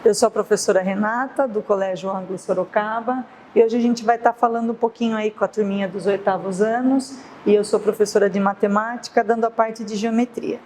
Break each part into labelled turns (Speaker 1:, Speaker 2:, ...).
Speaker 1: Eu sou a professora Renata, do Colégio Ângulo Sorocaba, e hoje a gente vai estar falando um pouquinho aí com a turminha dos 8º anos, e eu sou professora de matemática, dando a parte de geometria.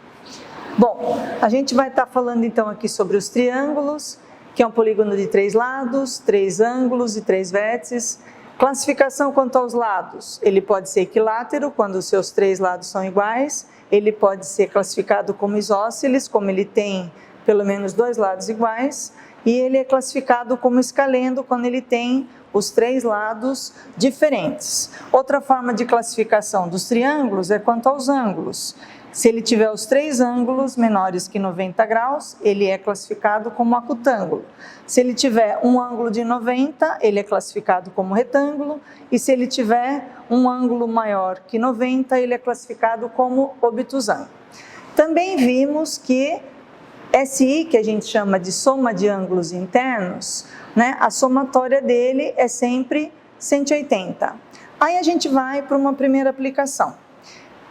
Speaker 1: Bom, a gente vai estar falando então aqui sobre os triângulos, que é um polígono de 3 lados, 3 ângulos e 3 vértices. Classificação quanto aos lados, ele pode ser equilátero, quando os seus 3 lados são iguais, ele pode ser classificado como isósceles, como ele tem pelo menos 2 lados iguais, e ele é classificado como escaleno, quando ele tem os 3 lados diferentes. Outra forma de classificação dos triângulos é quanto aos ângulos. Se ele tiver os 3 ângulos menores que 90 graus, ele é classificado como acutângulo. Se ele tiver um ângulo de 90, ele é classificado como retângulo, e se ele tiver um ângulo maior que 90, ele é classificado como obtusângulo. Também vimos que SI, que a gente chama de soma de ângulos internos, né, a somatória dele é sempre 180. Aí a gente vai para uma primeira aplicação.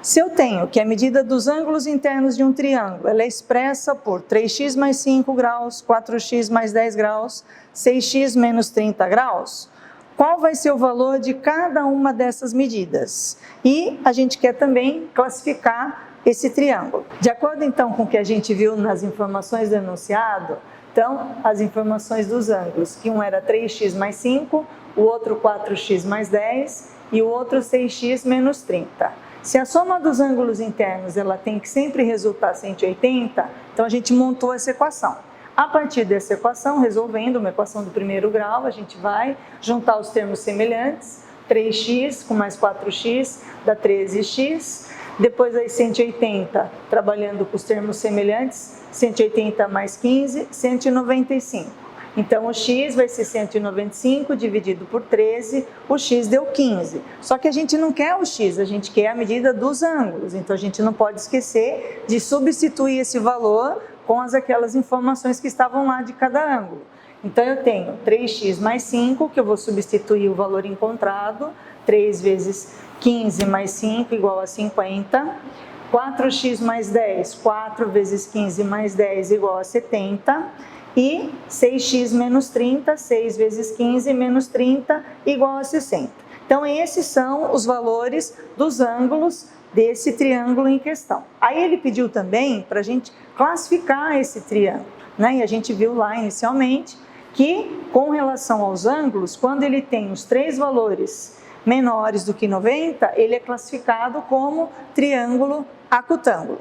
Speaker 1: Se eu tenho que a medida dos ângulos internos de um triângulo, ela é expressa por 3x mais 5 graus, 4x mais 10 graus, 6x menos 30 graus, qual vai ser o valor de cada uma dessas medidas? E a gente quer também classificar esse triângulo. De acordo então com o que a gente viu nas informações do enunciado, então as informações dos ângulos, que um era 3x mais 5, o outro 4x mais 10 e o outro 6x menos 30. Se a soma dos ângulos internos ela tem que sempre resultar 180, então a gente montou essa equação. A partir dessa equação, resolvendo uma equação do primeiro grau, a gente vai juntar os termos semelhantes, 3x com mais 4x dá 13x, depois aí 180, trabalhando com os termos semelhantes, 180 mais 15, 195. Então o x vai ser 195 dividido por 13, o x deu 15. Só que a gente não quer o x, a gente quer a medida dos ângulos, então a gente não pode esquecer de substituir esse valor com aquelas informações que estavam lá de cada ângulo. Então eu tenho 3x mais 5, que eu vou substituir o valor encontrado, 3 vezes 15 mais 5 igual a 50, 4x mais 10, 4 vezes 15 mais 10 igual a 70, e 6x menos 30, 6 vezes 15 menos 30 igual a 60. Então esses são os valores dos ângulos desse triângulo em questão. Aí ele pediu também para a gente classificar esse triângulo, né? E a gente viu lá inicialmente que com relação aos ângulos, quando ele tem os 3 valores menores do que 90, ele é classificado como triângulo acutângulo,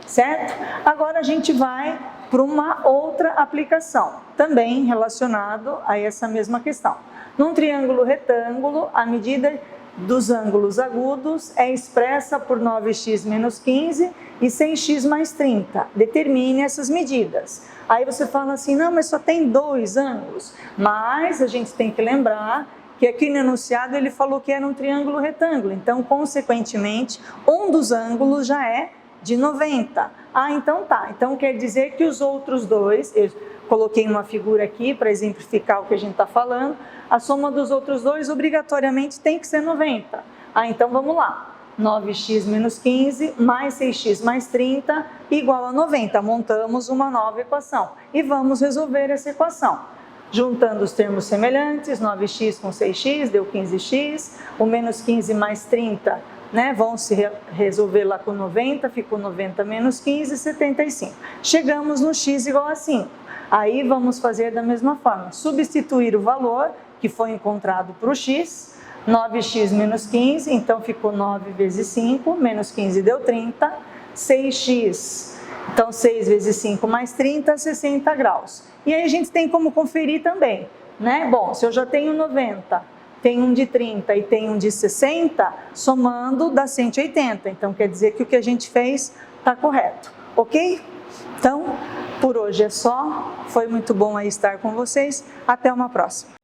Speaker 1: certo? Agora a gente vai para uma outra aplicação, também relacionado a essa mesma questão. Num triângulo retângulo, a medida dos ângulos agudos é expressa por 9x menos 15 e 6x mais 30. Determine essas medidas. Aí você fala assim, não, mas só tem 2 ângulos. Mas a gente tem que lembrar que aqui no enunciado ele falou que era um triângulo retângulo. Então, consequentemente, um dos ângulos já é de 90. Ah, então tá. Então quer dizer que os outros 2, eu coloquei uma figura aqui para exemplificar o que a gente está falando, a soma dos outros 2 obrigatoriamente tem que ser 90. Ah, então vamos lá. 9x menos 15 mais 6x mais 30 igual a 90. Montamos uma nova equação e vamos resolver essa equação. Juntando os termos semelhantes, 9x com 6x deu 15x, o menos 15 mais 30, né, vão se resolver lá com 90, ficou 90 menos 15, 75. Chegamos no x igual a 5. Aí vamos fazer da mesma forma, substituir o valor que foi encontrado para o x, 9x menos 15, então ficou 9 vezes 5, menos 15 deu 30, 6x, então 6 vezes 5 mais 30, 60 graus. E aí a gente tem como conferir também, né? Bom, se eu já tenho 90, tem um de 30 e tem um de 60, somando dá 180. Então quer dizer que o que a gente fez está correto, ok? Então, por hoje é só. Foi muito bom aí estar com vocês. Até uma próxima.